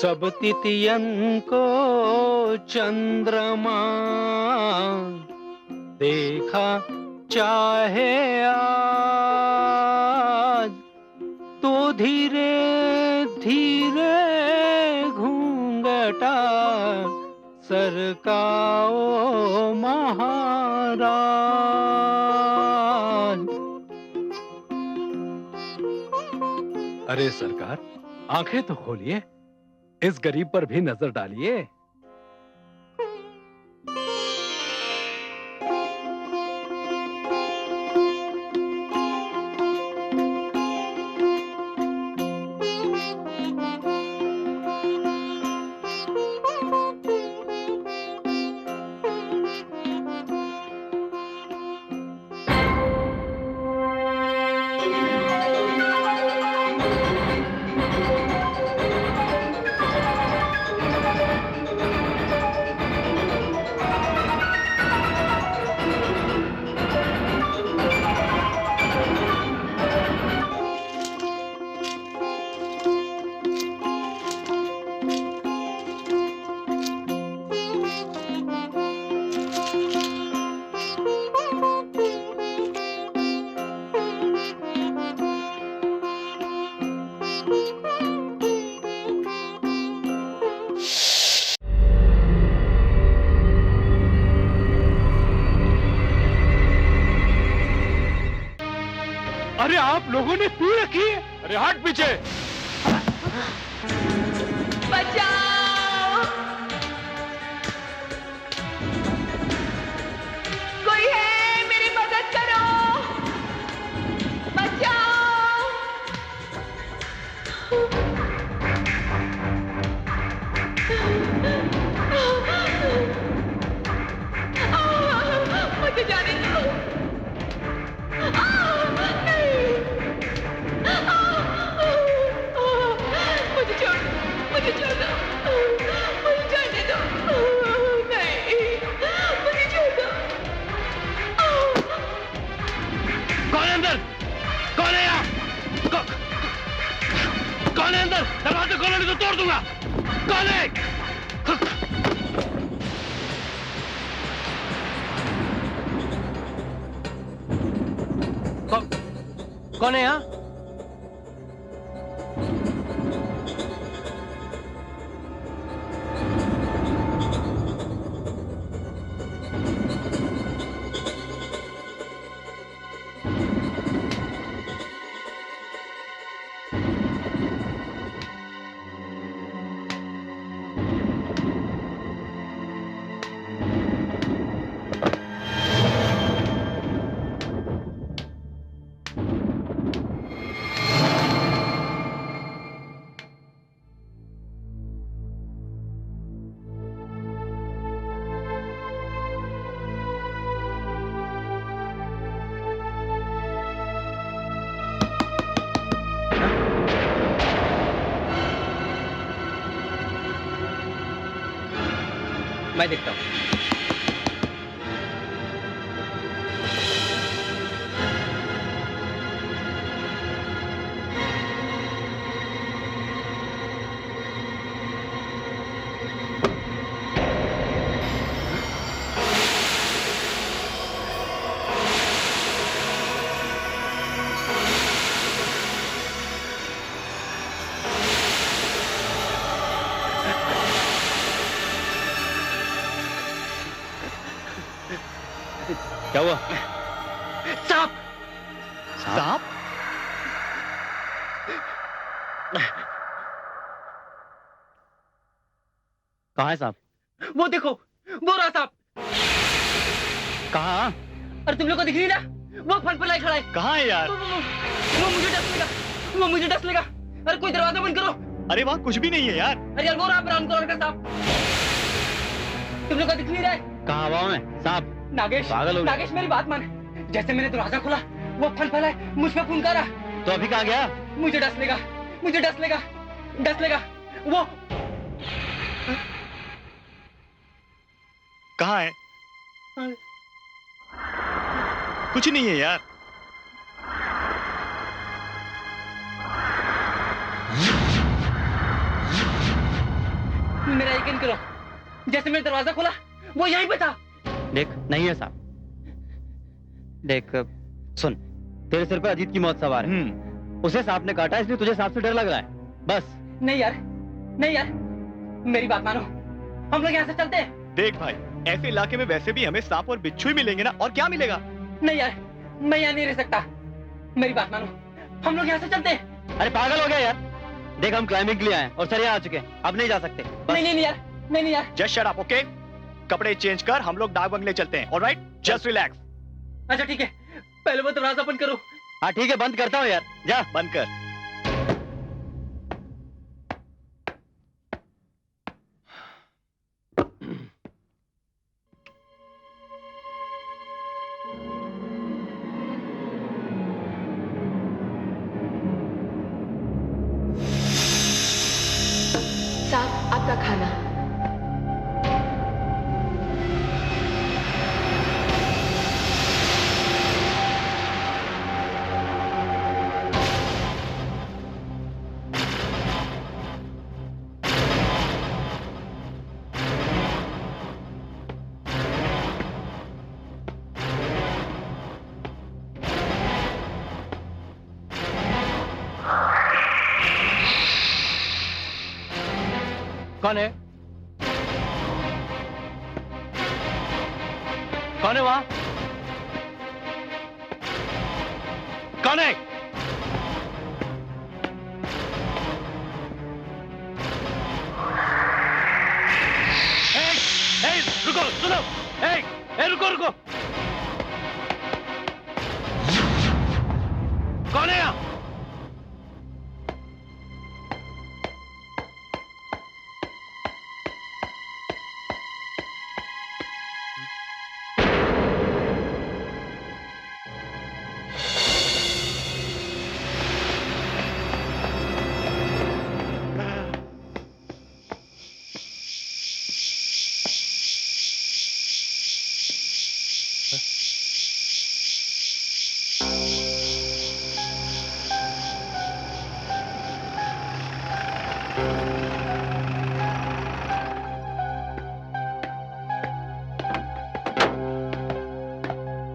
सब तिथियन को चंद्रमा देखा चाहे आज, तो धीरे धीरे घूंघटा सरकाओ महाराज। अरे सरकार, आंखें तो खोलिए, इस गरीब पर भी नजर डालिए। अरे आप लोगों ने पी रखी है? अरे हट पीछे। बचाओ, कोई है, मेरी मदद करो, बचाओ। मुझे जाने दो। मुझे छोड़ दो, मुझे छोड़ दो, मुझे जाने दो। नहीं, मुझे छोड़ दो। कौन है अंदर? कौन है यहाँ? कौन है अंदर? दरवाजा खोलो नहीं तो तोड़ दूंगा। कौन है? कौन है यहाँ? मैं देखता हूँ। क्या हुआ? सांप! सांप? कहाँ है सांप? वो देखो, वो रहा सांप। कहाँ? अरे तुम लोग को दिख नहीं रहा? वो फन फलाई खड़ा है। कहाँ है यार? वो मुझे डस लेगा, वो मुझे डस लेगा। अरे कोई दरवाजा बंद करो। अरे वहाँ कुछ भी नहीं है यार। अरे यार वो रहा ब्राउन कलर का सांप। तुम लोग को दिख नहीं रहा है? कहाँ हवा में सांप? नागेश, नागेश मेरी बात मान। जैसे मैंने दरवाजा खोला, वो फन फैलाए मुझ पे फुनकारा। तो अभी कहाँ गया? मुझे डस लेगा, मुझे डस लेगा, डस लेगा। वो कहाँ है? कुछ नहीं है यार। मेरा यकीन करो, जैसे मैंने दरवाजा खोला वो यहीं पे था। देख, नहीं है साहब। देख, सुन, तेरे सिर पर अजीत की मौत सवार है। उसे सांप ने काटा, इसलिए तुझे सांप से डर लग रहा है, बस। नहीं यार, नहीं यार, मेरी बात मानो, हम लोग यहाँ से चलते हैं। देख भाई, ऐसे इलाके में वैसे भी हमें सांप और बिच्छू ही मिलेंगे ना, और क्या मिलेगा? नहीं यार, मैं यहाँ नहीं रह सकता, मेरी बात मानो, हम लोग यहाँ से चलते हैं। अरे पागल हो गया यार। देख, हम क्लाइंबिंग के लिए आए हैं और सर यहाँ आ चुके हैं, अब नहीं जा सकते। नहीं नहीं यार, नहीं यार। Just shut up, okay? कपड़े चेंज कर, हम लोग डाक बंगले चलते हैं, ऑलराइट? Just relax. अच्छा ठीक है, पहले वो दरवाजा बंद करो। हाँ ठीक है, बंद करता हूँ यार, जा। बंद कर। साहब, आपका खाना। कौन है? कौन है वहां? कौन है? रुको, सुनो। रुको रुको। कौन है यहाँ?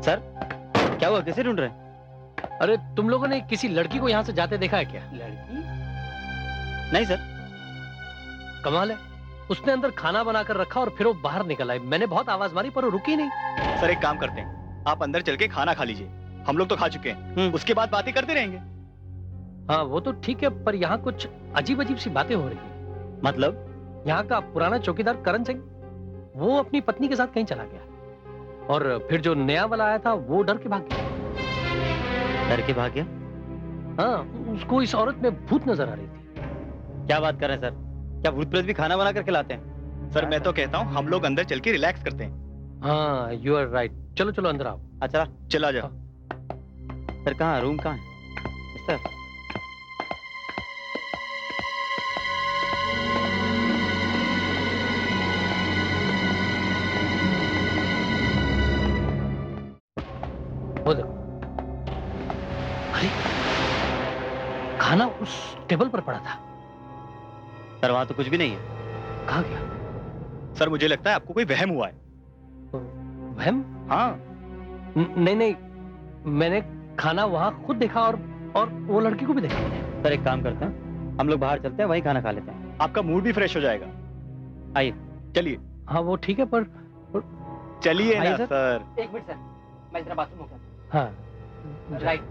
सर, क्या हुआ? किसे ढूंढ रहे हैं? अरे तुम लोगों ने किसी लड़की को यहाँ से जाते देखा है क्या? लड़की? नहीं सर। कमाल है, उसने अंदर खाना बनाकर रखा और फिर वो बाहर निकल आई। मैंने बहुत आवाज मारी पर वो रुकी नहीं। सर एक काम करते हैं, आप अंदर चल के खाना खा लीजिए, हम लोग तो खा चुके हैं, उसके बाद बातें करते रहेंगे। हाँ वो तो ठीक है, पर यहाँ कुछ अजीब अजीब सी बातें हो रही है। मतलब? यहाँ का पुराना चौकीदार करण सिंह, वो अपनी पत्नी के साथ कहीं चला गया और फिर जो नया वाला आया था वो डर के भाग गया। डर के भाग गया? हाँ, उसको इस औरत में भूत नजर आ रही थी। क्या बात कर रहे हैं सर? क्या भूत प्रेत भी खाना बना कर खिलाते हैं? सर मैं तो कहता हूँ हम लोग अंदर चल के रिलैक्स करते हैं। हाँ यू आर राइट, चलो चलो अंदर आओ। अच्छा चला जा। सर कहाँ रूम कहाँ है? सर वो देखो, अरे खाना उस टेबल पर पड़ा था। सर वहां तो कुछ भी नहीं है। कहाँ गया? सर मुझे लगता है आपको कोई वहम हुआ है। वहम? हाँ। नहीं नहीं, मैंने खाना वहां खुद देखा और वो लड़की को भी देखा मैंने। सर एक काम करते हैं, हम लोग बाहर चलते हैं, वहीं खाना खा लेते हैं। आपका मूड भी फ्रेश हो जाएगा। आइए। चलिए। हाँ वो ठीक है, पर चलिए ना सर। सर। एक मिनट सर, मैं जरा बाथरूम हो गया। हाँ राइट।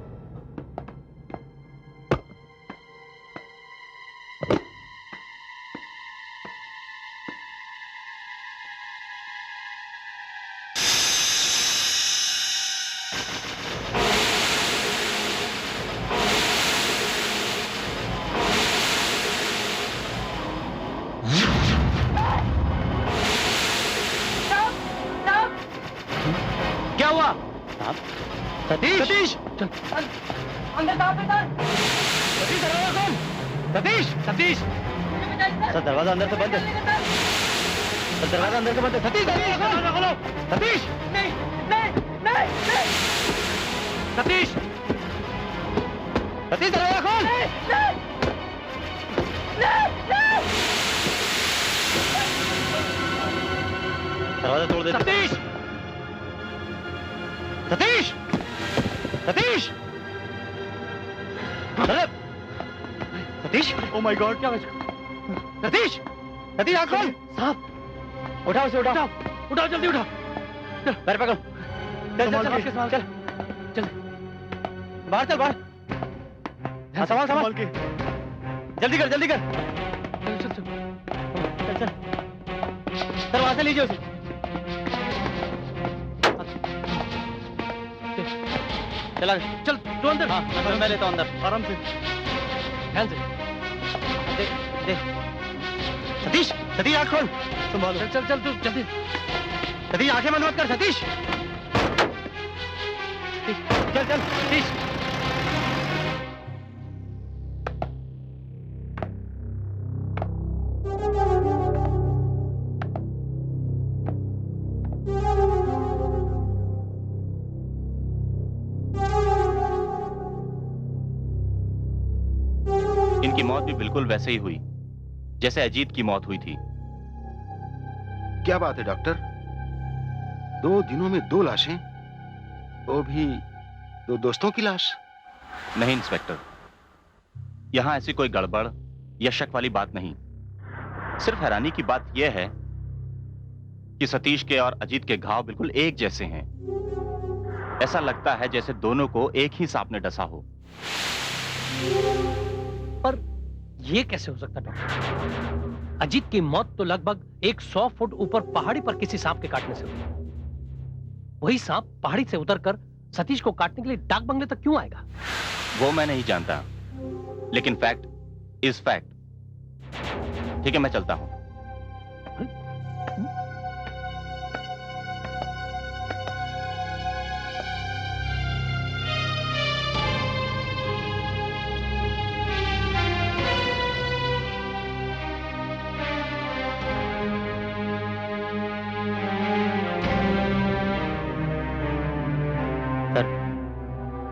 क्या हुआ? सतीश! सतीश! अंदर साहब, अंदर। सतीश दरवाजा खोल! सतीश! सतीश! मुझे बचाइए सर दरवाजा अंदर से बंद है। सर दरवाजा अंदर से बंद है। सतीश दरवाजा खोलो! सतीश! नहीं नहीं नहीं नहीं सतीश! सतीश दरवाजा खोल! नहीं नहीं नहीं नहीं दरवाजा तोड़ दे। सतीश! सतीश! सतीश! अरे! सतीश! ओ माय गॉड, क्या वजह? सतीश! सतीश आँख खोल! साहब, उठाओ उसे, उठाओ। उठाओ जल्दी उठाओ। पैर पकड़ो। चल चल चल संभाल चल चल। बाहर चल, बाहर। हाँ, संभाल संभाल के। जल्दी कर, जल्दी कर। चल चल चल चल सर, वहां से लीजिए उसे। चला चल, तू अंदर। हाँ, मैं लेता हूँ अंदर। आराम से। ध्यान से। दे दे। सतीश, सतीश आँख खोल। संभालो। चल चल चल, तू जल्दी। सतीश आंखें बंद मत कर। सतीश, चल चल सतीश। इनकी मौत भी बिल्कुल वैसे ही हुई जैसे अजीत की मौत हुई थी। क्या बात है डॉक्टर, 2 दिनों में 2 लाशें, वो भी 2 दोस्तों की लाश? नहीं इंस्पेक्टर, यहां ऐसी कोई गड़बड़ या शक वाली बात नहीं। सिर्फ हैरानी की बात यह है कि सतीश के और अजीत के घाव बिल्कुल एक जैसे हैं। ऐसा लगता है जैसे दोनों को एक ही सांप ने डसा हो। पर ये कैसे हो सकता डॉक्टर? अजीत की मौत तो लगभग 100 फुट ऊपर पहाड़ी पर किसी सांप के काटने से हुई। वही सांप पहाड़ी से उतरकर सतीश को काटने के लिए डाक बंगले तक क्यों आएगा? वो मैं नहीं जानता, लेकिन फैक्ट इज फैक्ट। ठीक है, मैं चलता हूं।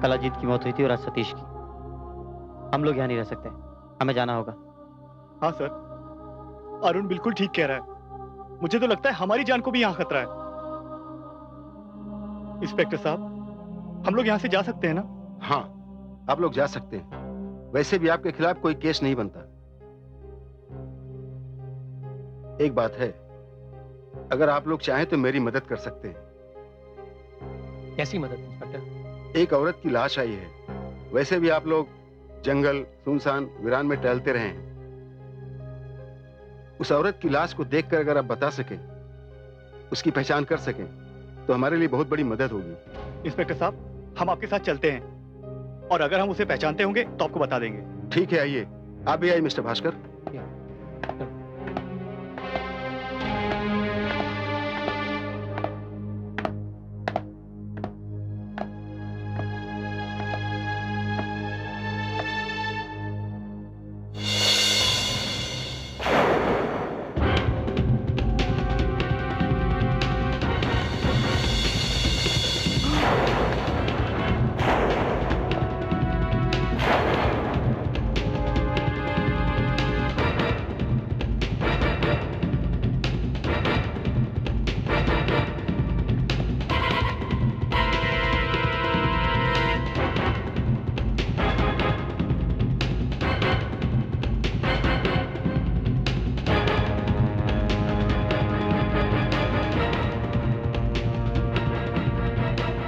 कल अजीत की मौत हुई थी और आज सतीश की। हम लोग यहाँ नहीं रह सकते, हमें जाना होगा। हाँ सर, अरुण बिल्कुल ठीक कह रहा है। मुझे तो लगता है हमारी जान को भी यहाँ खतरा है। इंस्पेक्टर साहब, हम लोग यहाँ से जा सकते हैं ना? हाँ, आप लोग जा सकते हैं। वैसे भी आपके खिलाफ कोई केस नहीं बनता। एक बात है, अगर आप लोग चाहें तो मेरी मदद कर सकते हैं। कैसी मदद इंस्पेक्टर? एक औरत की लाश आई है। वैसे भी आप लोग जंगल, सुनसान, वीरान में टहलते रहे हैं। उस औरत की लाश को देखकर अगर आप बता सकें, उसकी पहचान कर सकें, तो हमारे लिए बहुत बड़ी मदद होगी। इंस्पेक्टर साहब, हम आपके साथ चलते हैं और अगर हम उसे पहचानते होंगे तो आपको बता देंगे। ठीक है, आइए। आप भी आइए मिस्टर भास्कर।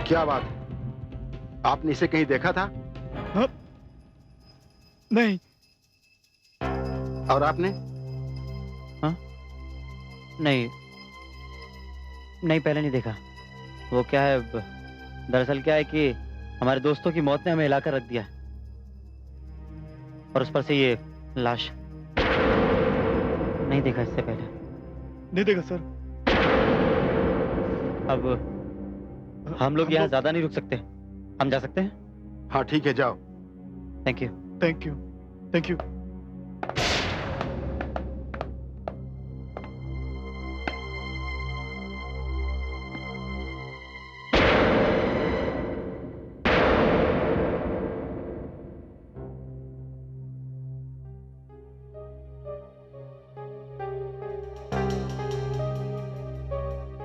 क्या बात है, आपने इसे कहीं देखा था? हाँ? नहीं। और आपने? हाँ? नहीं, पहले नहीं देखा। वो क्या है, दरअसल क्या है कि हमारे दोस्तों की मौत ने हमें हिलाकर रख दिया और उस पर से ये लाश। नहीं देखा इससे पहले। नहीं देखा सर। अब हम लोग यहाँ ज्यादा नहीं रुक सकते, हम जा सकते हैं? हाँ ठीक है, जाओ। Thank you. Thank you, thank you.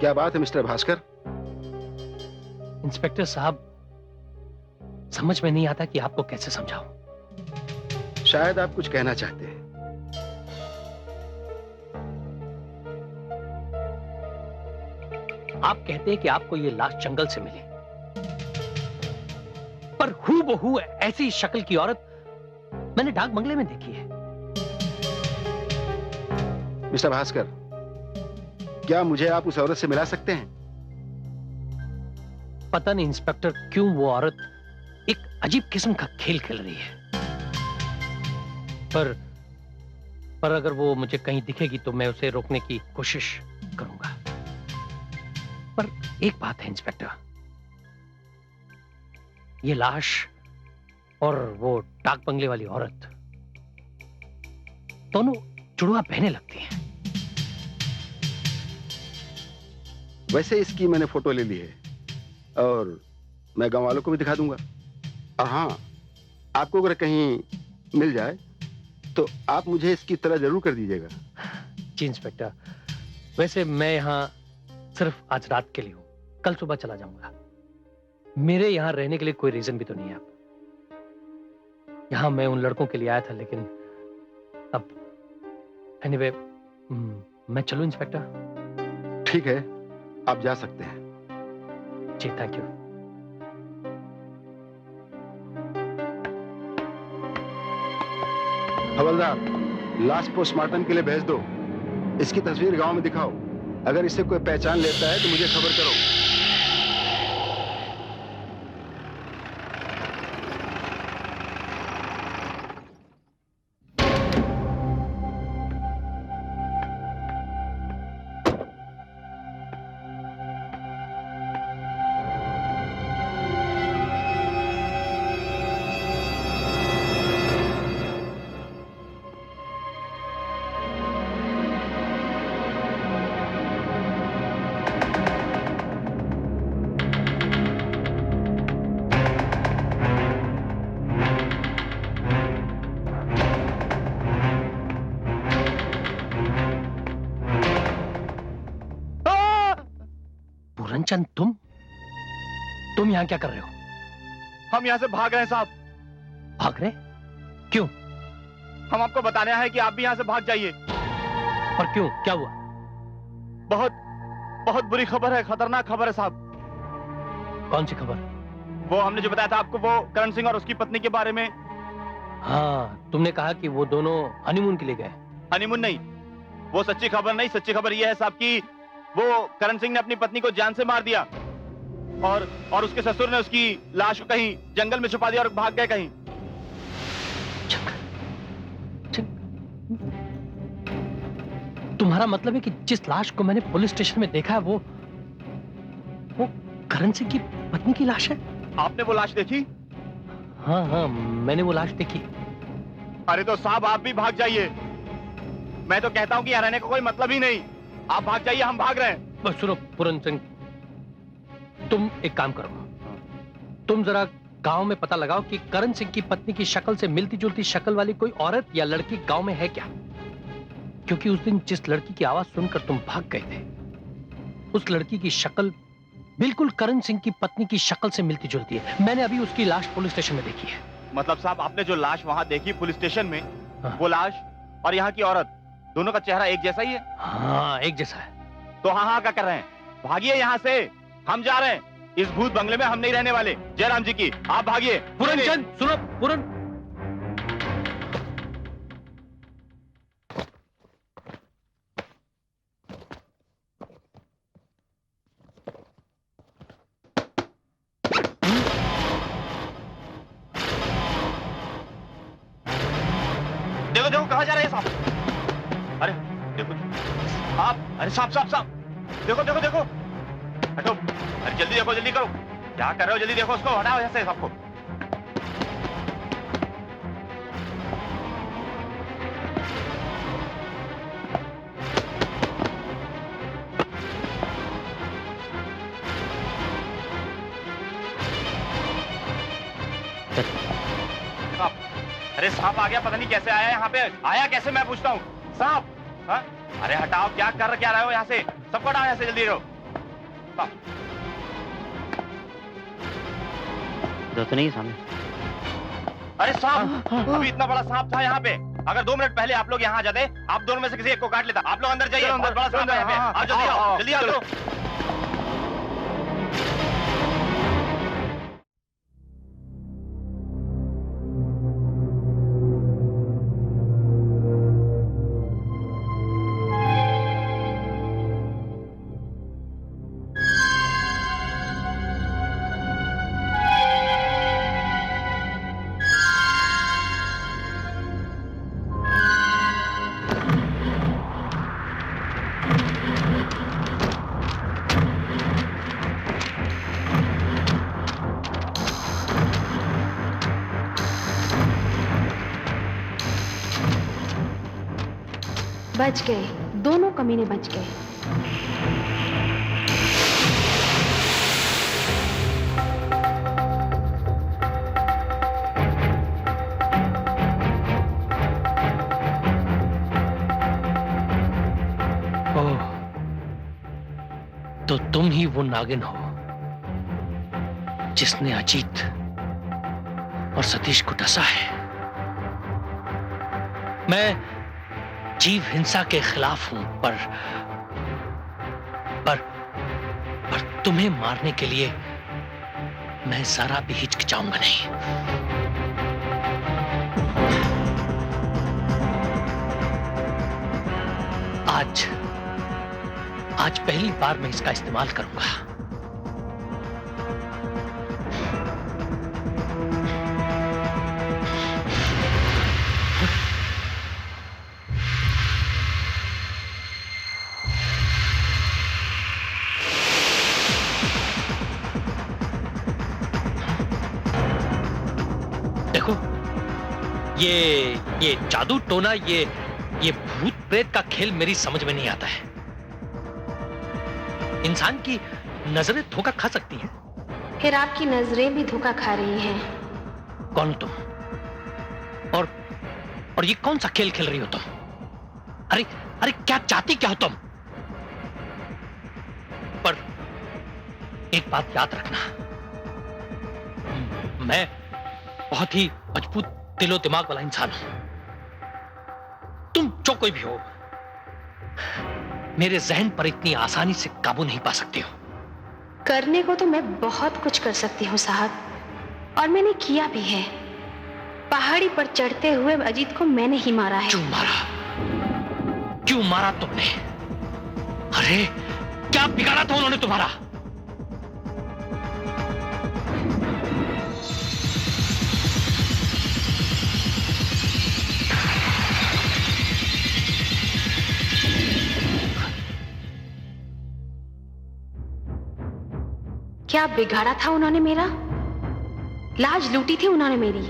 क्या बात है मिस्टर भास्कर? इंस्पेक्टर साहब, समझ में नहीं आता कि आपको कैसे समझाऊं। शायद आप कुछ कहना चाहते हैं। आप कहते हैं कि आपको ये लाश जंगल से मिली, पर हूबहू ऐसी शक्ल की औरत मैंने डाक बंगले में देखी है। मिस्टर भास्कर, क्या मुझे आप उस औरत से मिला सकते हैं? पता नहीं इंस्पेक्टर, क्यों वो औरत एक अजीब किस्म का खेल खेल रही है। पर अगर वो मुझे कहीं दिखेगी तो मैं उसे रोकने की कोशिश करूंगा। पर एक बात है इंस्पेक्टर, ये लाश और वो डाक बंगले वाली औरत दोनों जुड़वा बहनें लगती हैं। वैसे इसकी मैंने फोटो ले ली है और मैं गांव वालों को भी दिखा दूंगा। और हाँ, आपको अगर कहीं मिल जाए तो आप मुझे इसकी इत्तला जरूर कर दीजिएगा। जी इंस्पेक्टर, वैसे मैं यहाँ सिर्फ आज रात के लिए हूँ, कल सुबह चला जाऊंगा। मेरे यहाँ रहने के लिए कोई रीजन भी तो नहीं है। आप यहाँ मैं उन लड़कों के लिए आया था, लेकिन अब एनीवे मैं चलूं इंस्पेक्टर? ठीक है, आप जा सकते हैं। जी थैंक यू। हवलदार, लाश पोस्टमार्टम के लिए भेज दो। इसकी तस्वीर गांव में दिखाओ। अगर इसे कोई पहचान लेता है तो मुझे खबर करो। पूरनचंद, तुम यहाँ क्या कर रहे हो? हम यहाँ से भाग रहे हैं साहब। भाग रहे? क्यों? हम आपको बताने आए हैं कि आप भी यहाँ से भाग जाइए। पर क्यों, क्या हुआ? बहुत बहुत बुरी खबर है, खतरनाक खबर है साहब। कौन सी खबर? वो हमने जो बताया था आपको, वो करण सिंह और उसकी पत्नी के बारे में। हाँ, तुमने कहा कि वो दोनों हनीमून के लिए गए। हनीमून नहीं, वो सच्ची खबर नहीं। सच्ची खबर ये है साहब कि वो करण सिंह ने अपनी पत्नी को जान से मार दिया और उसके ससुर ने उसकी लाश को कहीं जंगल में छुपा दिया और भाग गए कहीं। तुम्हारा मतलब है कि जिस लाश को मैंने पुलिस स्टेशन में देखा है वो करण सिंह की पत्नी की लाश है? आपने वो लाश देखी? हाँ हाँ, मैंने वो लाश देखी। अरे तो साहब आप भी भाग जाइए। मैं तो कहता हूँ कि यहाँ रहने का कोई मतलब ही नहीं। आप भाग जाइए, हम भाग रहे हैं। बस सुनो पूरन सिंह, तुम एक काम करो, तुम जरा गांव में पता लगाओ कि करण सिंह की पत्नी की शक्ल से मिलती जुलती शक्ल वाली कोई औरत या लड़की गांव में है क्या? क्योंकि उस दिन जिस लड़की की आवाज सुनकर तुम भाग गए थे, उस लड़की की शक्ल बिल्कुल करण सिंह की पत्नी की शक्ल से मिलती जुलती है। मैंने अभी उसकी लाश पुलिस स्टेशन में देखी है। मतलब साहब आपने जो लाश वहां देखी पुलिस स्टेशन में, हाँ। वो लाश और यहाँ की औरत दोनों का चेहरा एक जैसा ही है? हाँ, एक जैसा है। तो हाँ क्या कर रहे हैं? भागिए यहाँ से, हम जा रहे हैं। इस भूत बंगले में हम नहीं रहने वाले। जयराम जी की, आप भागिए। पूरनचंद सुनो, पूरन देखो देखो कहाँ जा रहे हैं साहब? अरे देखो आप, अरे साहब देखो देखो देखो, हटो। अरे जल्दी देखो, जल्दी करो, क्या कर रहे हो? जल्दी देखो उसको, हटाओ यहाँ से सबको। अरे सांप आ गया, पता नहीं कैसे आया यहाँ पे। आया कैसे मैं पूछता हूँ? सांप? हाँ? अरे हटाओ, क्या रहे हो यहाँ से? सबको हटाओ यहाँ से, जल्दी करो। जो तो नहीं है सामने। अरे सांप, अभी इतना बड़ा सांप था यहाँ पे। अगर 2 मिनट पहले आप लोग यहाँ आ जाते, आप दोनों में से किसी एक को काट लेता। आप लोग अंदर जाइए, बहुत बड़ा सांप है यहाँ पे। आओ जल्दी आओ, जल्दी आओ। बच गए, दोनों कमीने बच गए। ओह, तो तुम ही वो नागिन हो जिसने अजीत और सतीश को डसा है। मैं जीव हिंसा के खिलाफ हूं, पर तुम्हें मारने के लिए मैं जरा भी हिचकिचाऊंगा नहीं। आज पहली बार मैं इसका इस्तेमाल करूंगा। देखो, ये जादू टोना, ये भूत प्रेत का खेल मेरी समझ में नहीं आता है। इंसान की नजरें धोखा खा सकती हैं। फिर आपकी नजरें भी धोखा खा रही हैं। कौन तुम? और ये कौन सा खेल खेल रही हो तुम? अरे क्या चाहती क्या हो तुम? पर एक बात याद रखना, मैं बहुत ही मजबूत दिलो दिमाग वाला इंसान हूं। तुम जो कोई भी हो, मेरे जहन पर इतनी आसानी से काबू नहीं पा सकते हो। करने को तो मैं बहुत कुछ कर सकती हूँ साहब, और मैंने किया भी है। पहाड़ी पर चढ़ते हुए अजीत को मैंने ही मारा है। क्यों मारा तुमने? अरे क्या बिगाड़ा था उन्होंने तुम्हारा? क्या बिगाड़ा था उन्होंने मेरा? लाज लूटी थी उन्होंने मेरी।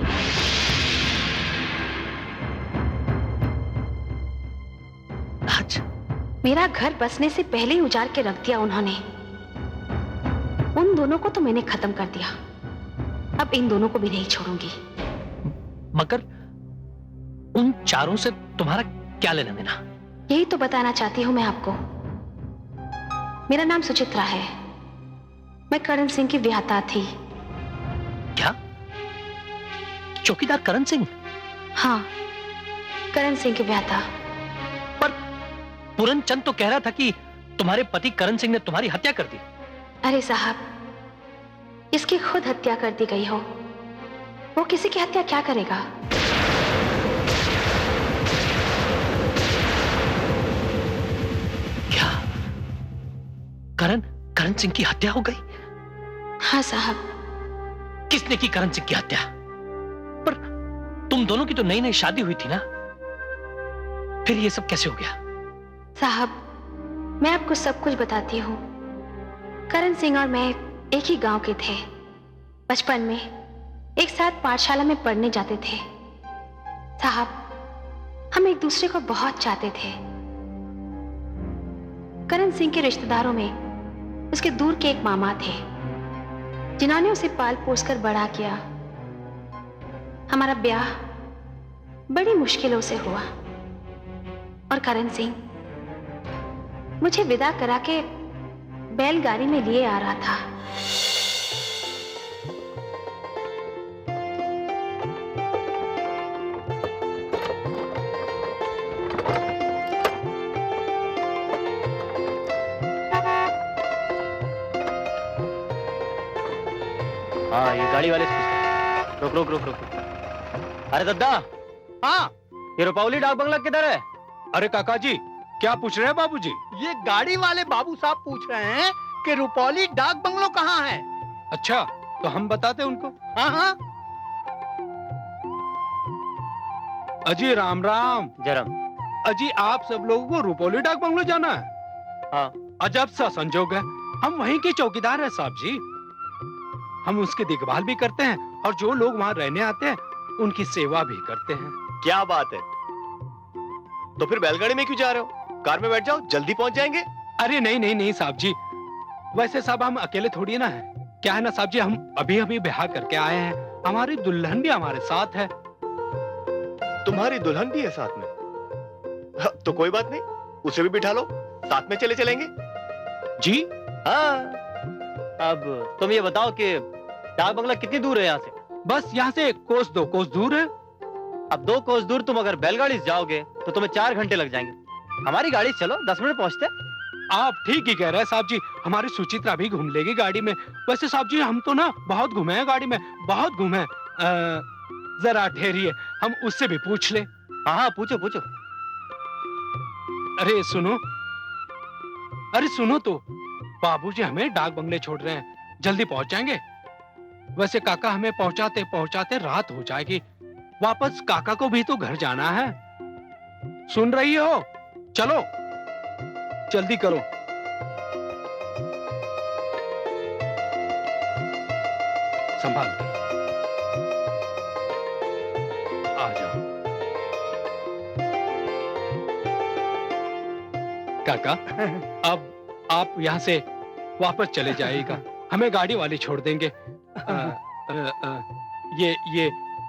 लाज? मेरा घर बसने से पहले ही उजाड़ के रख दिया उन्होंने। उन दोनों को तो मैंने खत्म कर दिया, अब इन दोनों को भी नहीं छोड़ूंगी। मगर उन चारों से तुम्हारा क्या लेना देना? यही तो बताना चाहती हूं मैं आपको। मेरा नाम सुचित्रा है, मैं करण सिंह की विहाता थी। क्या? चौकीदार करण सिंह? हाँ, करण सिंह की विहाता। पर पूरनचंद तो कह रहा था कि तुम्हारे पति करण सिंह ने तुम्हारी हत्या कर दी। अरे साहब, इसकी खुद हत्या कर दी गई हो, वो किसी की हत्या क्या करेगा? क्या करण सिंह की हत्या हो गई? हाँ साहब। किसने की करण सिंह की हत्या? पर तुम दोनों की तो नई नई शादी हुई थी ना, फिर ये सब कैसे हो गया? साहब, मैं आपको सब कुछ बताती हूँ। करण सिंह और मैं एक ही गांव के थे। बचपन में एक साथ पाठशाला में पढ़ने जाते थे। साहब, हम एक दूसरे को बहुत चाहते थे। करण सिंह के रिश्तेदारों में उसके दूर के एक मामा थे, जिन्होंने उसे पाल पोस कर बड़ा किया। हमारा ब्याह बड़ी मुश्किलों से हुआ और करण सिंह मुझे विदा करा के बैलगाड़ी में लिए आ रहा था। हाँ, ये गाड़ी वाले से पूछते। रुक रुक रुक रुक। अरे दद्दा, हाँ, ये रुपावली डाक बंगला किधर है? अरे काका जी, क्या पूछ रहे हैं बाबूजी? ये गाड़ी वाले बाबू साहब पूछ रहे हैं कि रुपौली डाक बंगलो कहाँ है। अच्छा, तो हम बताते उनको। हाँ हाँ। अजी राम राम। जरम। अजी आप सब लोगों को रुपौली डाक बंगलो जाना है? हाँ। अजब सा संजोग है, हम वहीं के चौकीदार हैं साहब जी। हम उसकी देखभाल भी करते हैं और जो लोग वहाँ रहने आते हैं उनकी सेवा भी करते हैं। क्या बात है? तो फिर बैलगाड़ी में क्यों जा रहे हो? कार में बैठ जाओ, जल्दी पहुंच जाएंगे। अरे नहीं नहीं नहीं साहब जी, वैसे साहब हम अकेले थोड़ी ना है। क्या है ना साहब जी, हम अभी अभी ब्याह करके आए हैं, हमारी दुल्हन भी हमारे साथ है। तुम्हारी दुल्हन भी है साथ में? तो कोई बात नहीं, उसे भी बिठा लो, साथ में चले चलेंगे। जी हाँ। अब तुम ये बताओ कि डाक बंगला कितनी दूर है यहाँ से? बस यहाँ से 1 कोस 2 कोस दूर है। अब 2 कोस दूर तुम अगर बैलगाड़ी से जाओगे तो तुम्हें 4 घंटे लग जाएंगे। हमारी गाड़ी से चलो, 10 मिनट पहुंचते। आप ठीक ही कह रहे हैं साहब जी, हमारी सुचित्रा भी घूम लेगी गाड़ी में। वैसे साहब जी हम तो ना बहुत घूमे हैं गाड़ी में, बहुत घूमे हैं। जरा ठहरिए, हम उससे भी पूछ ले। हाँ हाँ, पूछो पूछो। अरे सुनो, अरे सुनो तो, बाबूजी हमें डाक बंगले छोड़ रहे हैं, जल्दी पहुंच जाएंगे। वैसे काका हमें पहुंचाते पहुंचाते रात हो जाएगी, वापस काका को भी तो घर जाना है। सुन रही हो? चलो जल्दी करो। संभाल के आ जाओ। काका, अब आप यहाँ से वापस चले जाइएगा, हमें गाड़ी वाले छोड़ देंगे।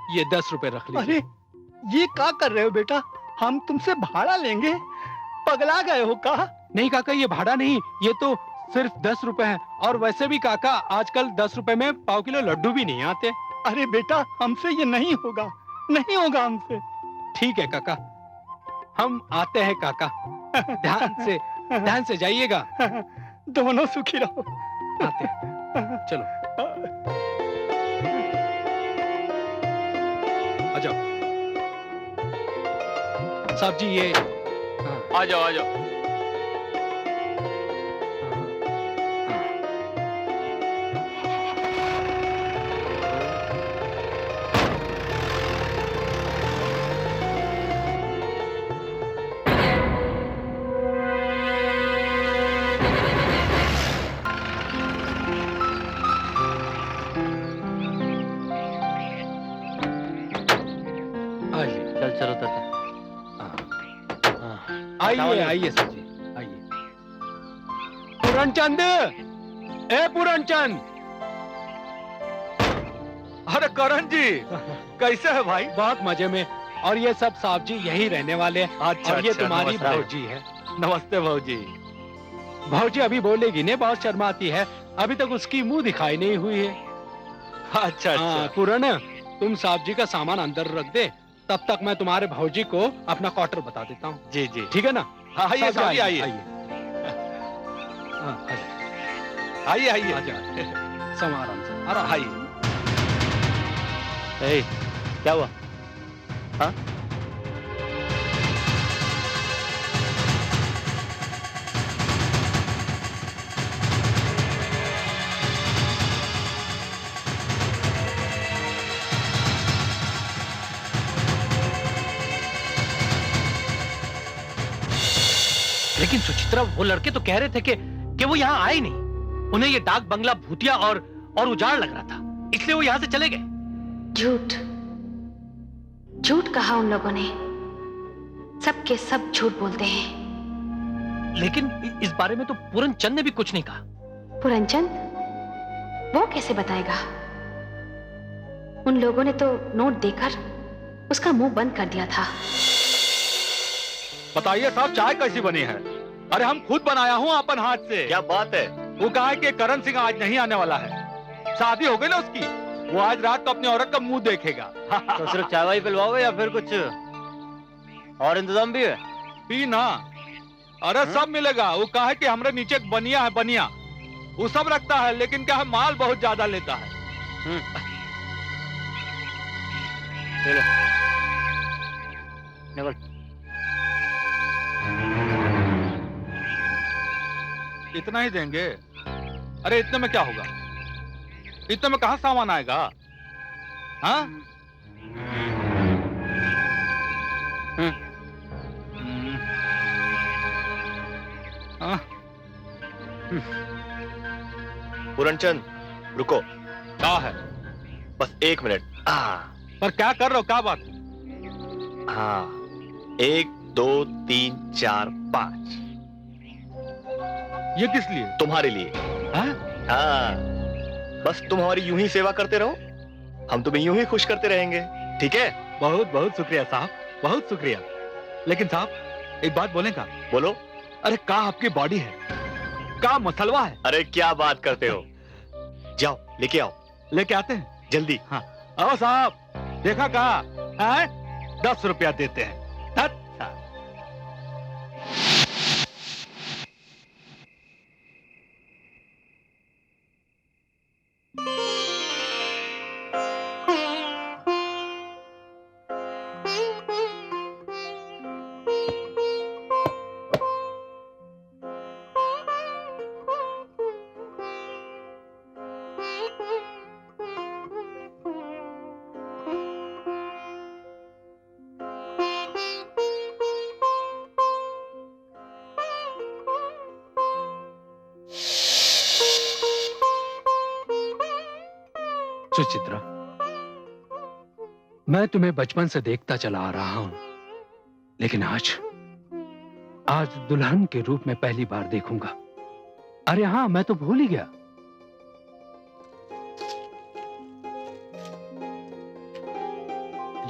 ये 10 रुपए रख लीजिए। अरे ये क्या कर रहे हो बेटा, हम तुमसे भाड़ा लेंगे, पगला गए हो का? नहीं काका, ये भाड़ा नहीं, ये तो सिर्फ 10 रुपए है। और वैसे भी काका, आजकल 10 रुपए में पाव किलो लड्डू भी नहीं आते। अरे बेटा, हमसे ये नहीं होगा, नहीं होगा हमसे। ठीक है काका, हम आते हैं काका। ध्यान से जाइएगा। दोनों सुखी रहो। आते हैं, चलो आ जाओ साहब जी। ये आ जाओ आ जाओ। चल चलो तो। आइए आइए सर जी, आइए। पूरनचंद, ए पूरनचंद। अरे करण जी, कैसे है भाई? बहुत मजे में। और ये सब साहब जी यही रहने वाले हैं। अच्छा, और ये अच्छा, तुम्हारी नमस्कार। भौजी है। नमस्ते भाजी। भौजी अभी बोलेगी नहीं, बहुत शर्माती है, अभी तक उसकी मुंह दिखाई नहीं हुई है। अच्छा अच्छा। पूरन, तुम साहब जी का सामान अंदर रख दे, तब तक मैं तुम्हारे भौजी को अपना क्वार्टर बता देता हूँ। जी जी। ठीक है ना? आइए साहब जी, आइए आइए आइए। समाराम से। अरे आइए। ए, क्या हुआ? हाँ? लेकिन सुचित्रा, वो लड़के तो कह रहे थे कि वो यहाँ आए नहीं। उन्हें ये डाक बंगला भूतिया और उजाड़ लग रहा था, इसलिए वो यहाँ से चले गए। झूठ, झूठ कहा उन लोगों ने। सब के सब झूठ बोलते हैं। लेकिन इस बारे में तो पूरनचंद ने भी कुछ नहीं कहा। पूरनचंद? वो कैसे बताएगा? उन लोगों ने तो नोट देकर उसका मुंह बंद कर दिया था। बताइए साहब, चाय कैसी बनी है? अरे हम खुद बनाया हूँ अपन हाथ से। क्या बात है? वो कहा है कि करण सिंह आज नहीं आने वाला है। शादी हो गई ना उसकी, वो आज रात को अपनी औरत का मुंह देखेगा। तो सिर्फ चाय वाई पिलवाओगे या फिर कुछ और इंतजाम भी है? पीना, अरे सब मिलेगा। वो कहा है कि हमारे नीचे एक बनिया है, बनिया वो सब रखता है, लेकिन क्या है माल बहुत ज्यादा लेता है। इतना ही देंगे? अरे इतने में क्या होगा, इतने में कहां सामान आएगा? हाँ? पूरनचंद रुको। क्या है? बस 1 मिनट। पर क्या कर रहे हो, क्या बात? हाँ, 1 2 3 4 5। ये किस लिए? तुम्हारे लिए। हाँ, बस तुम हमारी यूं ही सेवा करते रहो, हम तुम्हें यूं ही खुश करते रहेंगे, ठीक है? बहुत बहुत शुक्रिया साहब, बहुत शुक्रिया। लेकिन साहब एक बात बोलेगा? बोलो। अरे क्या आपकी बॉडी है, क्या मसलवा है। अरे क्या बात करते हो, जाओ लेके आओ। लेके आते हैं जल्दी। हाँ आओ साहब, देखा कहा है? 10 रुपया देते हैं। सुचित्रा, मैं तुम्हें बचपन से देखता चला आ रहा हूं, लेकिन आज दुल्हन के रूप में पहली बार देखूंगा। अरे हाँ, मैं तो भूल ही गया।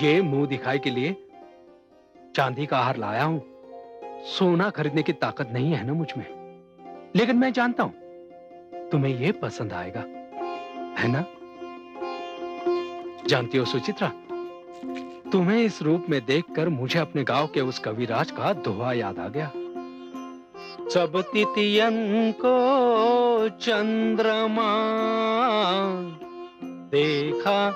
ये मुंह दिखाई के लिए चांदी का हार लाया हूं। सोना खरीदने की ताकत नहीं है ना मुझ में, लेकिन मैं जानता हूं तुम्हें ये पसंद आएगा, है ना? जानती हो सुचित्रा, तुम्हें इस रूप में देखकर मुझे अपने गांव के उस कविराज का दोहा याद आ गया। सब तितियन को चंद्रमा देखा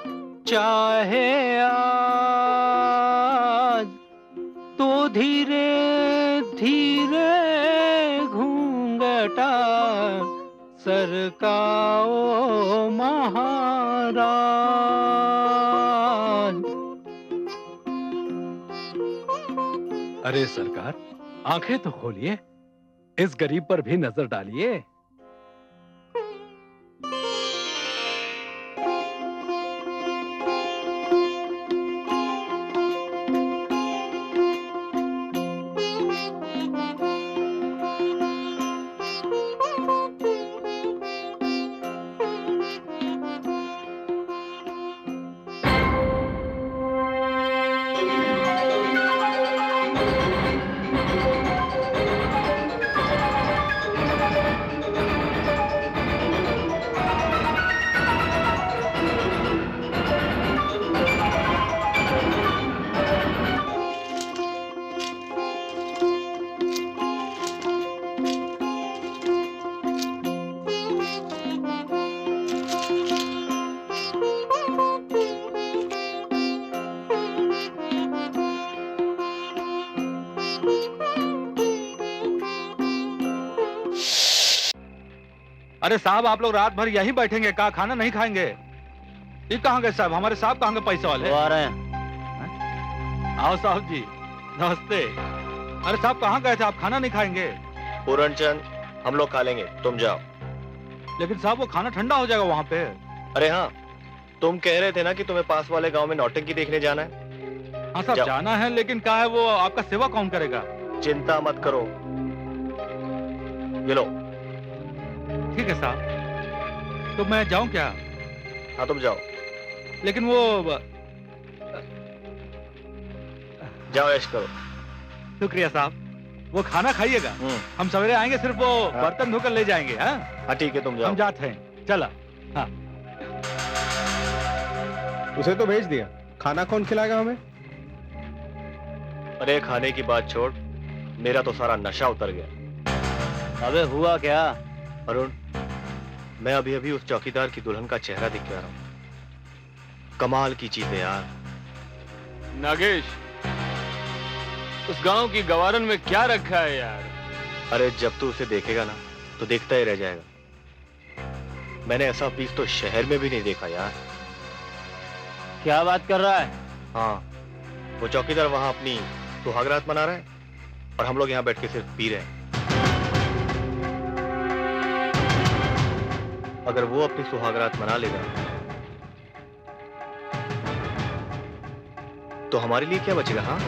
चाहे आज, तो धीरे धीरे घूंघटा सरकाओ महाराज। अरे सरकार, आंखें तो खोलिए, इस गरीब पर भी नजर डालिए। अरे साहब, आप लोग रात भर यहीं बैठेंगे क्या? खाना नहीं खाएंगे? ये कहाँ गए साहब? हमारे साहब कहाँ गए पैसे वाले? आ रहे हैं। आओ साहब जी, नमस्ते। अरे साहब कहाँ गए थे आप? खाना नहीं खाएंगे? पूरनचंद, हम लोग खा लेंगे, तुम जाओ। लेकिन साहब वो खाना ठंडा हो जाएगा वहाँ पे। अरे हाँ, तुम कह रहे थे ना कि तुम्हें पास वाले गांव में नौटंकी देखने जाना है। हाँ साहब जाना है, लेकिन क्या है वो आपका सेवा कौन करेगा? चिंता मत करो, ये लो। ठीक है साहब, तो मैं जाऊं क्या? हाँ तुम जाओ। लेकिन वो जाओ, ऐश करो। शुक्रिया साहब, वो खाना खाइएगा। हम सवेरे आएंगे, सिर्फ वो बर्तन धोकर ले जाएंगे। हाँ ठीक है, तुम जाओ। हम जाते हैं, चला। हाँ उसे तो भेज दिया, खाना कौन खिलाएगा हमें? अरे खाने की बात छोड़, मेरा तो सारा नशा उतर गया। अबे हुआ क्या? अरुण, मैं अभी अभी उस चौकीदार की दुल्हन का चेहरा देख के आ रहा हूँ। कमाल की चीज है यार। नागेश, उस गांव की गवारन में क्या रखा है यार? अरे जब तू उसे देखेगा ना तो देखता ही रह जाएगा। मैंने ऐसा पीस तो शहर में भी नहीं देखा यार। क्या बात कर रहा है? हाँ, वो चौकीदार वहां अपनी सुहागरात मना रहा है और हम लोग यहाँ बैठ के सिर्फ पी रहे हैं। अगर वो अपनी सुहागरात मना लेगा तो हमारे लिए क्या बचेगा? हाँ,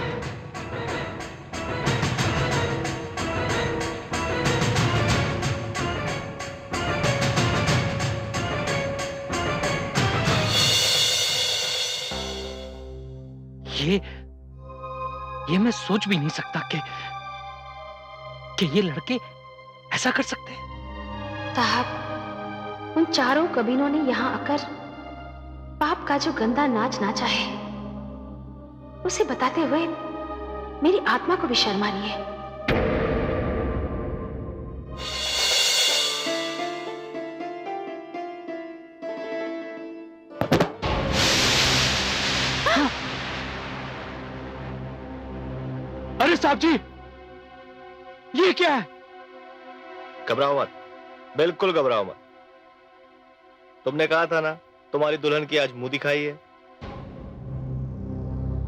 ये मैं सोच भी नहीं सकता कि ये लड़के ऐसा कर सकते हैं। साहब, उन चारों कबीनों ने यहाँ आकर पाप का जो गंदा नाच नाचा है, उसे बताते हुए मेरी आत्मा को भी शर्म आ रही है। अरे साहब जी, ये क्या है? घबराओ मत, बिल्कुल घबराओ मत। तुमने कहा था ना तुम्हारी दुल्हन की आज मुंह दिखाई है,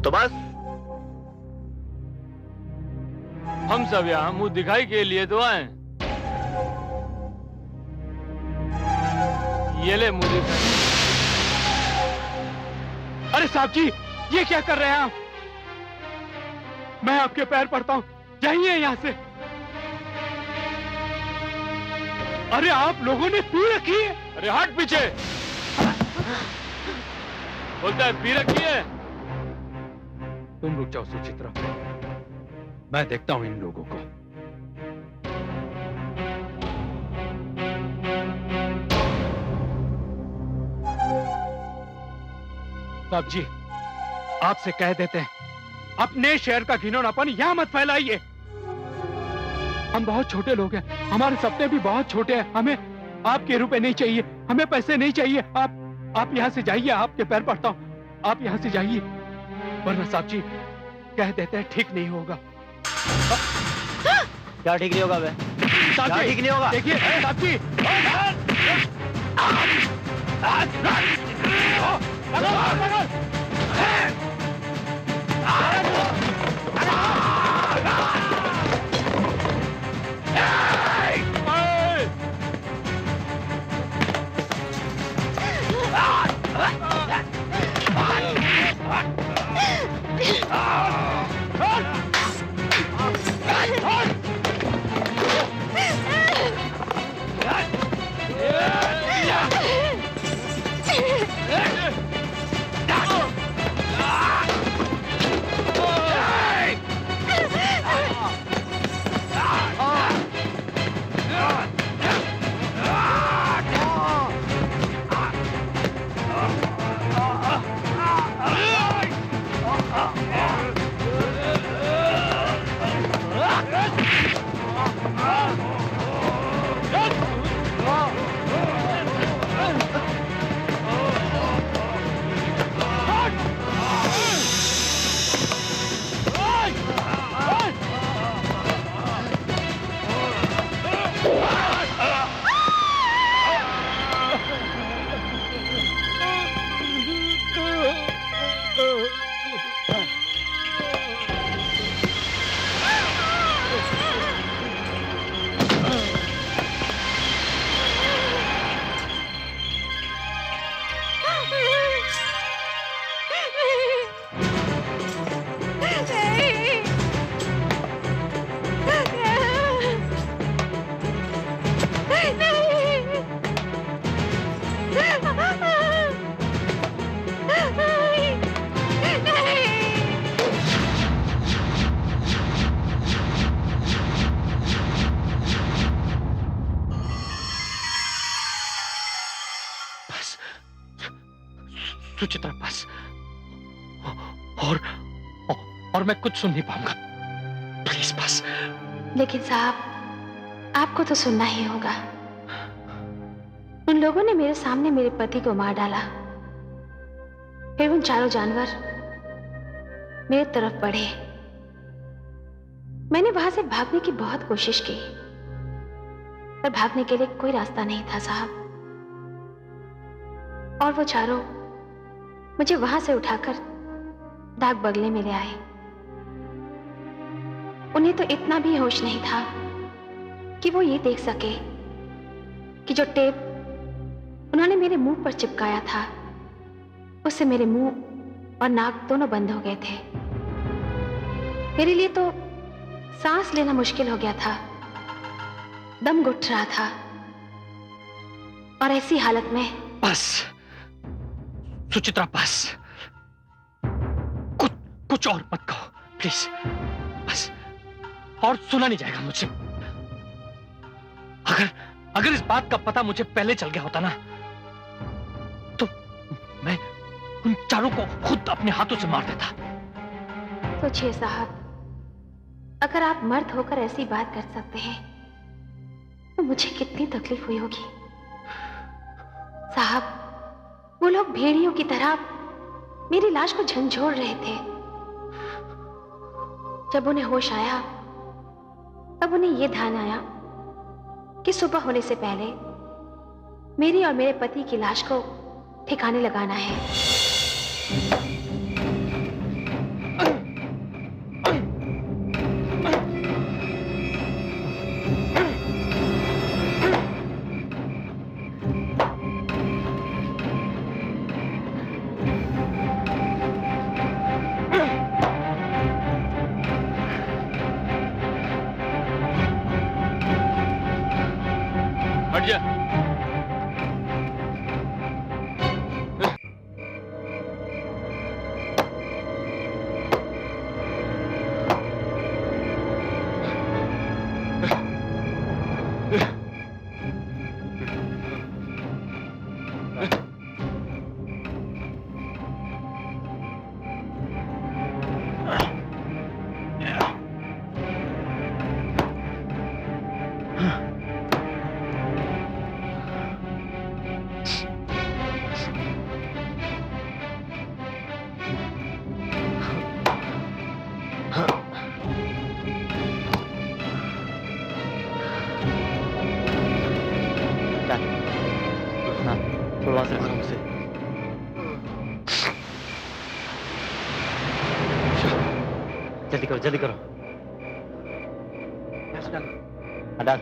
तो बस हम सब यहाँ मुंह दिखाई के लिए तो आए। ये ले मुंह दिखाई। अरे साहब जी, ये क्या कर रहे हैं आप? मैं आपके पैर पड़ता हूं, जाइए यहां से। अरे आप लोगों ने पी रखी है। अरे हट पीछे। बोलता है पी रखी है। तुम रुक जाओ सुचित्रा, मैं देखता हूं इन लोगों को। साहब जी, आपसे कह देते हैं, अपने शहर का घिनौनापन यहां मत फैलाइए। हम बहुत छोटे लोग हैं, हमारे सपने भी बहुत छोटे हैं। हमें आपके रुपए नहीं चाहिए, हमें पैसे नहीं चाहिए। आप यहां से जाइए, आपके पैर पड़ता हूं, आप यहां से जाइए, वरना साहब जी कह देते हैं ठीक नहीं होगा। क्या ठीक नहीं होगा बे? क्या ठीक नहीं होगा? देखिए साहब जी, सुचित्रा बस। और मैं कुछ सुन नहीं पाऊंगा, प्लीज बस। लेकिन साहब, आपको तो सुनना ही होगा। उन लोगों ने मेरे सामने मेरे पति को मार डाला, फिर उन चारों जानवर मेरी तरफ बढ़े। मैंने वहां से भागने की बहुत कोशिश की, पर भागने के लिए कोई रास्ता नहीं था साहब। और वो चारों मुझे वहां से उठाकर डाक बंगले में ले आए। उन्हें तो इतना भी होश नहीं था कि वो ये देख सके कि जो टेप उन्होंने मेरे मुंह पर चिपकाया था, उससे मेरे मुंह और नाक दोनों बंद हो गए थे। मेरे लिए तो सांस लेना मुश्किल हो गया था, दम घुट रहा था। और ऐसी हालत में बस सुचित्रा, बस कुछ और मत कहो प्लीज, बस। और सुना नहीं जाएगा मुझसे। अगर इस बात का पता मुझे पहले चल गया होता ना, तो मैं उन चारों को खुद अपने हाथों से मार देता। सोचिए साहब, अगर आप मर्द होकर ऐसी बात कर सकते हैं तो मुझे कितनी तकलीफ हुई होगी। साहब, वो लोग भेड़ियों की तरह मेरी लाश को झंझोड़ रहे थे। जब उन्हें होश आया, तब उन्हें यह ध्यान आया कि सुबह होने से पहले मेरी और मेरे पति की लाश को ठिकाने लगाना है। हट जा। थोड़ा सा आराम से। जल्दी करो, जल्दी करो। हाँ, डाल।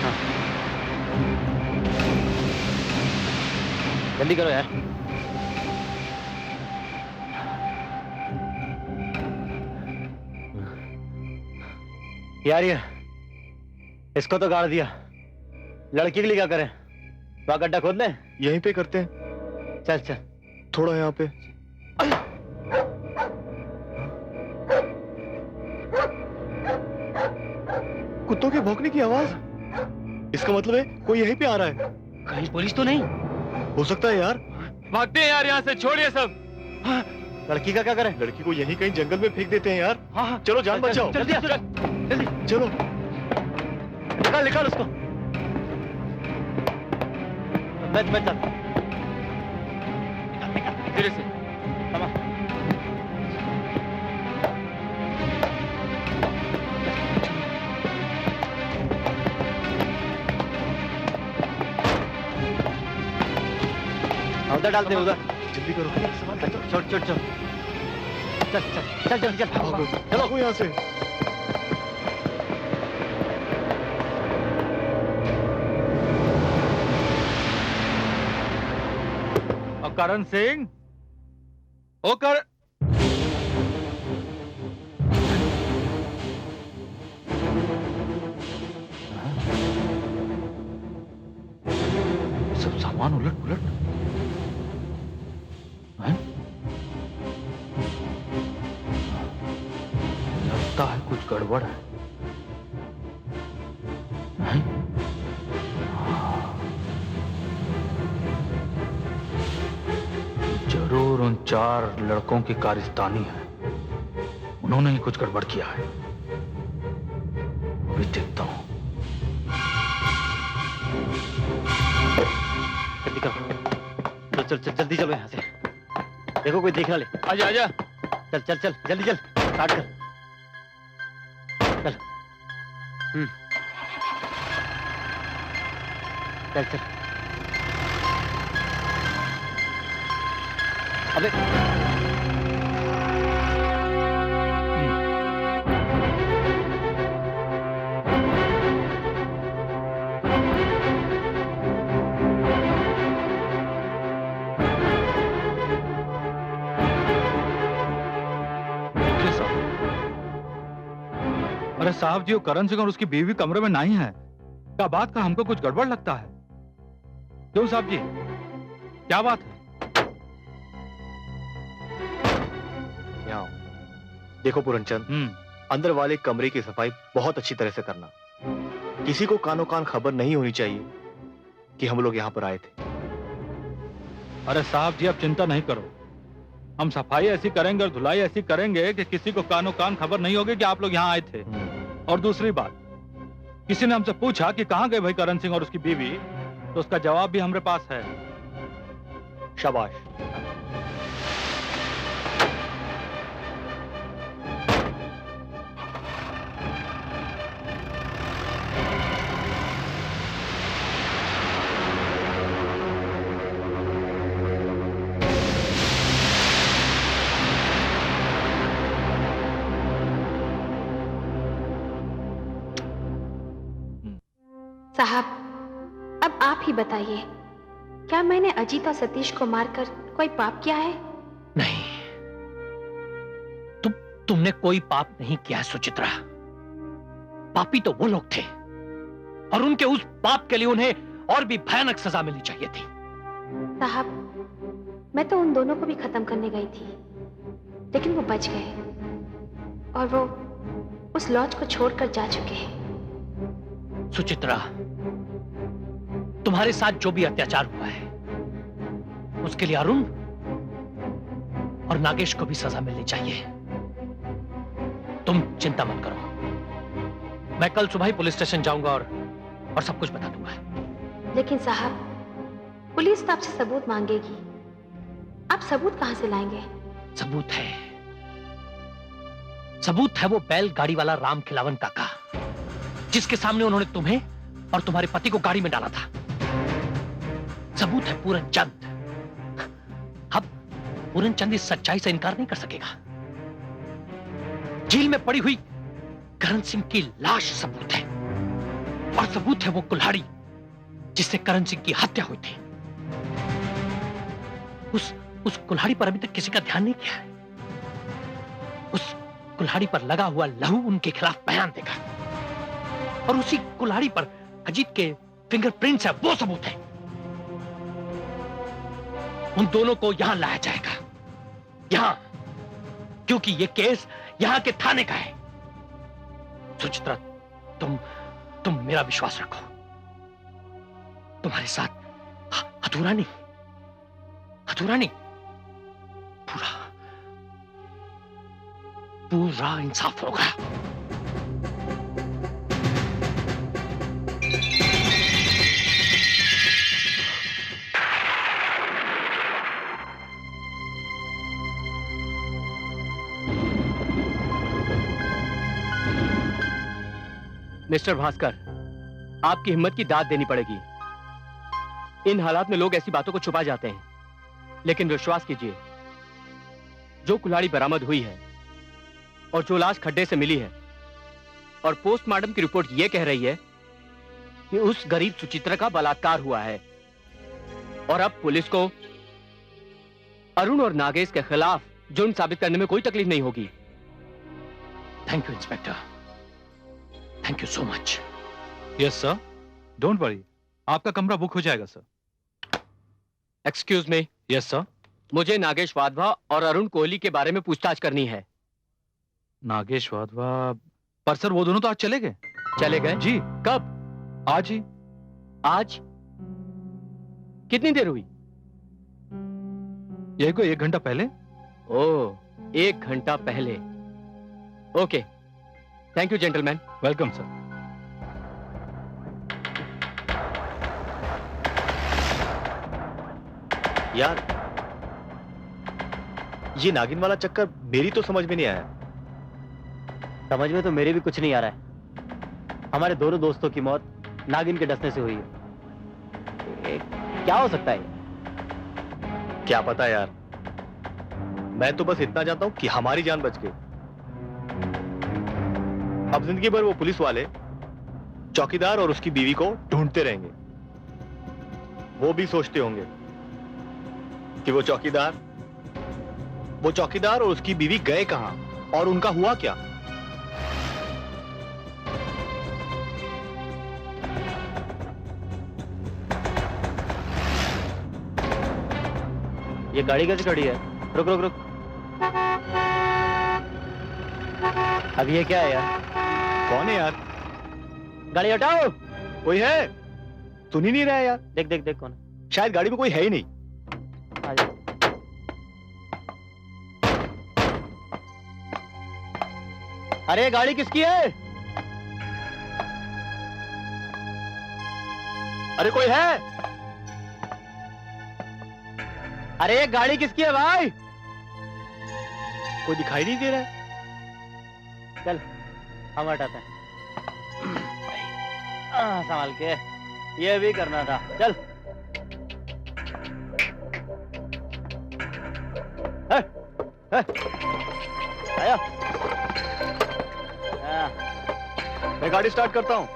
हाँ। जल्दी करो यार। यार ये इसको तो गाड़ दिया, लड़की के लिए क्या करें? वहां गड्ढा खोद लें? यहीं पे करते हैं। चल चल। थोड़ा यहाँ पे। कुत्तों के भौंकने की आवाज, इसका मतलब है कोई यहीं पे आ रहा है। कहीं पुलिस तो नहीं? हो सकता है यार। भागते हैं यार यहाँ से, छोड़िए सब। हाँ, लड़की का क्या करें? लड़की को यहीं कहीं जंगल में फेंक देते हैं यार। हाँ हाँ, चलो जान बचाओ। जल्दी जल्दी चलो निकाल निकाल उसको। बैठ बैठ चल। धीरे से। उधर डालते हैं, उधर। जल्दी करो। छोड़ छोड़ छोड़। चल चल चल जल्दी चल। चलो भागो यहाँ से। करण सिंह, ओ कर सब सामान उलट पुलट है। लगता है कुछ गड़बड़ है। 4 लड़कों की कारस्तानी है, उन्होंने ही कुछ गड़बड़ किया है। अभी देखता हूं। जल्दी करो, चल चल चल, जल्दी चलो यहाँ से। देखो कोई देख ना ले। आजा आजा। चल चल चल, जल्दी चल, स्टार्ट कर। चल। चल चल। अबे अरे साहब जी, वो करण सिंह और उसकी बीवी कमरे में नहीं है। क्या बात का हमको कुछ गड़बड़ लगता है। क्यों साहब जी, क्या बात है? यहाँ देखो पूरनचंद, अंदर वाले कमरे की सफाई बहुत अच्छी तरह से करना। किसी को कानो कान खबर नहीं होनी चाहिए कि हम लोग यहाँ पर आए थे। अरे साहब जी, आप चिंता नहीं करो, हम सफाई ऐसी करेंगे और धुलाई ऐसी करेंगे कि किसी को कानो कान खबर नहीं होगी कि आप लोग यहाँ आए थे। और दूसरी बात, किसी ने हमसे पूछा कि कहाँ गए भाई करण सिंह और उसकी बीवी, तो उसका जवाब भी हमारे पास है। शाबाश। साहब, अब आप ही बताइए, क्या मैंने अजीत और सतीश को मारकर कोई पाप किया है? नहीं, तुमने कोई पाप नहीं किया है सुचित्रा। पापी तो वो लोग थे, और उनके उस पाप के लिए उन्हें और भी भयानक सजा मिलनी चाहिए थी। साहब, मैं तो उन दोनों को भी खत्म करने गई थी, लेकिन वो बच गए और वो उस लॉज को छोड़कर जा चुके हैं। सुचित्रा, तुम्हारे साथ जो भी अत्याचार हुआ है उसके लिए अरुण और नागेश को भी सजा मिलनी चाहिए। तुम चिंता मत करो, मैं कल सुबह ही पुलिस स्टेशन जाऊंगा और सब कुछ बता दूंगा। लेकिन साहब, पुलिस तो आपसे सबूत मांगेगी। आप सबूत कहां से लाएंगे? सबूत है वो बैलगाड़ी वाला राम खिलावन काका, जिसके सामने उन्होंने तुम्हें और तुम्हारे पति को गाड़ी में डाला था। सबूत है पूरनचंद। अब पूरनचंद इस सच्चाई से इनकार नहीं कर सकेगा। जेल में पड़ी हुई करण सिंह की लाश सबूत है, और सबूत है वो कुल्हाड़ी जिससे करण सिंह की हत्या हुई थी। उस कुल्हाड़ी पर अभी तक किसी का ध्यान नहीं किया है। उस कुल्हाड़ी पर लगा हुआ लहू उनके खिलाफ बयान देगा, और उसी कुल्हाड़ी पर अजीत के फिंगरप्रिंट्स है, वो सबूत है। उन दोनों को यहां लाया जाएगा, यहां, क्योंकि ये केस यहां के थाने का है। सुचित्रा, तुम मेरा विश्वास रखो। तुम्हारे साथ अधूरा नहीं, पूरा इंसाफ होगा। मिस्टर भास्कर, आपकी हिम्मत की दाद देनी पड़ेगी। इन हालात में लोग ऐसी बातों को छुपा जाते हैं, लेकिन विश्वास कीजिए, जो कुल्हाड़ी बरामद हुई है और जो लाश खड्डे से मिली है, और पोस्टमार्टम की रिपोर्ट यह कह रही है कि उस गरीब सुचित्रा का बलात्कार हुआ है। और अब पुलिस को अरुण और नागेश के खिलाफ जुर्म साबित करने में कोई तकलीफ नहीं होगी। Thank you inspector, thank you so much. Yes sir, don't worry, आपका कमरा बुक हो जाएगा sir. Excuse me. Yes sir. मुझे नागेश वाधवा और अरुण कोहली के बारे में पूछताछ करनी है। नागेश वाधवा? पर सर वो दोनों तो आज चले गए। चले गए जी। कब? आज ही। आज? कितनी देर हुई? यही को 1 घंटा पहले। ओह, 1 घंटा पहले। Okay, thank you gentleman. Welcome sir. यार, ये नागिन वाला चक्कर मेरी तो समझ में नहीं आया। समझ में तो मेरे भी कुछ नहीं आ रहा है। हमारे दोनों दोस्तों की मौत नागिन के डसने से हुई है। क्या हो सकता है? क्या पता यार, मैं तो बस इतना जानता हूं कि हमारी जान बच गई। अब जिंदगी भर वो पुलिस वाले चौकीदार और उसकी बीवी को ढूंढते रहेंगे। वो भी सोचते होंगे कि वो चौकीदार और उसकी बीवी गए कहां और उनका हुआ क्या। ये गाड़ी कैसे खड़ी है? रुक रुक रुक। अब ये क्या है यार? कौन है यार? गाड़ी हटाओ। कोई है? सुन ही नहीं रहा है यार। देख देख देख कौन है। शायद गाड़ी में कोई है ही नहीं। आ जा। अरे गाड़ी किसकी है? अरे कोई है? अरे ये गाड़ी किसकी है भाई? कोई दिखाई नहीं दे रहा है। चल हम हटाते हैं। संभाल के, ये भी करना था। चल आया। मैं गाड़ी स्टार्ट करता हूं।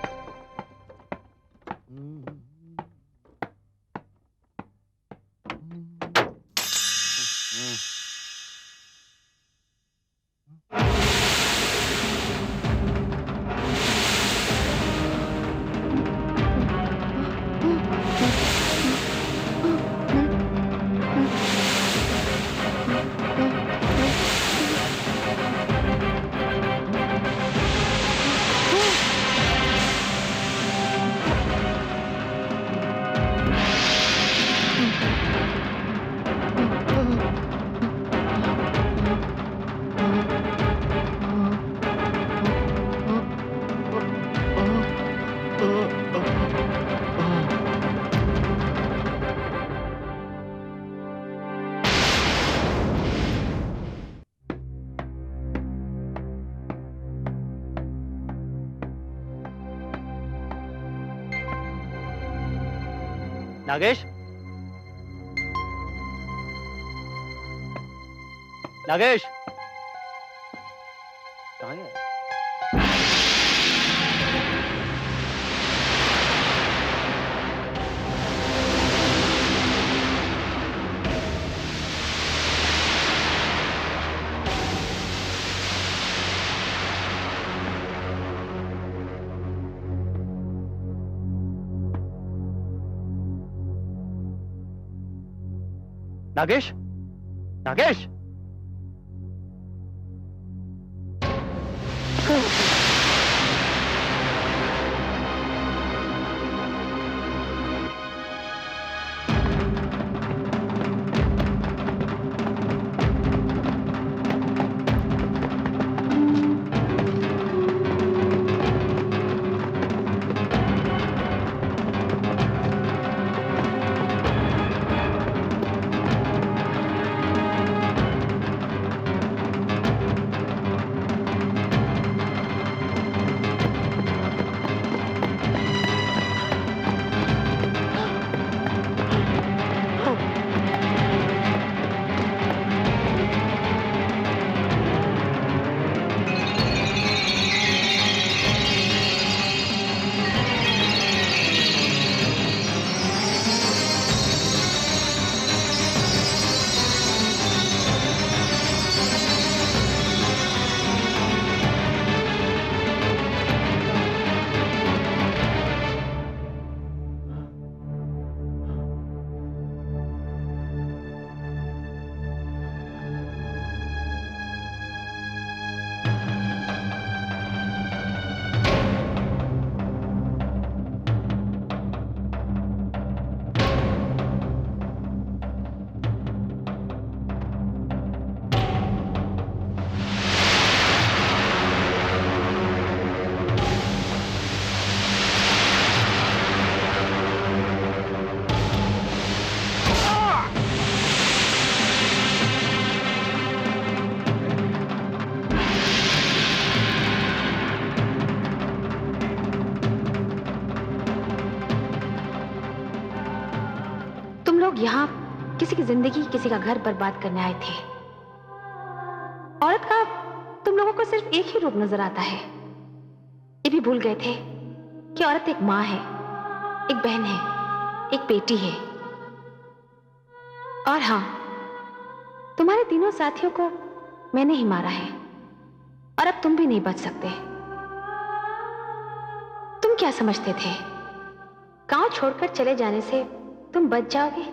नागेश, नागेश कहाँ गया? नागेश, नागेश, लोग यहाँ किसी की जिंदगी, किसी का घर बर्बाद करने आए थे। औरत का तुम लोगों को सिर्फ एक ही रूप नजर आता है। ये भी भूल गए थे कि औरत एक माँ है, एक बहन है, एक बेटी है। और हाँ, तुम्हारे तीनों साथियों को मैंने ही मारा है और अब तुम भी नहीं बच सकते। तुम क्या समझते थे गांव छोड़कर चले जाने से तुम बच जाओगे?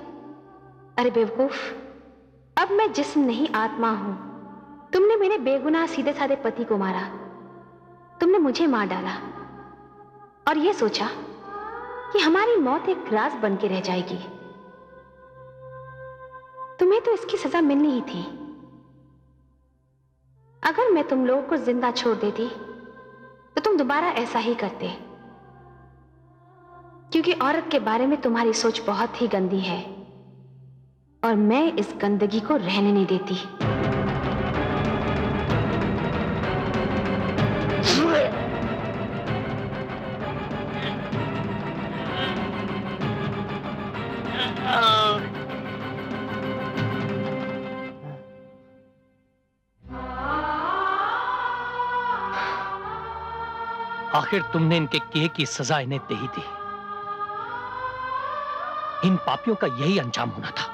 अरे बेवकूफ, अब मैं जिस्म नहीं आत्मा हूं। तुमने मेरे बेगुनाह सीधे साधे पति को मारा, तुमने मुझे मार डाला और यह सोचा कि हमारी मौत एक राज बन के रह जाएगी। तुम्हें तो इसकी सजा मिलनी ही थी। अगर मैं तुम लोगों को जिंदा छोड़ देती तो तुम दोबारा ऐसा ही करते, क्योंकि औरत के बारे में तुम्हारी सोच बहुत ही गंदी है और मैं इस गंदगी को रहने नहीं देती। आखिर तुमने इनके किए की सजा इन्हें दे ही दी। इन पापियों का यही अंजाम होना था।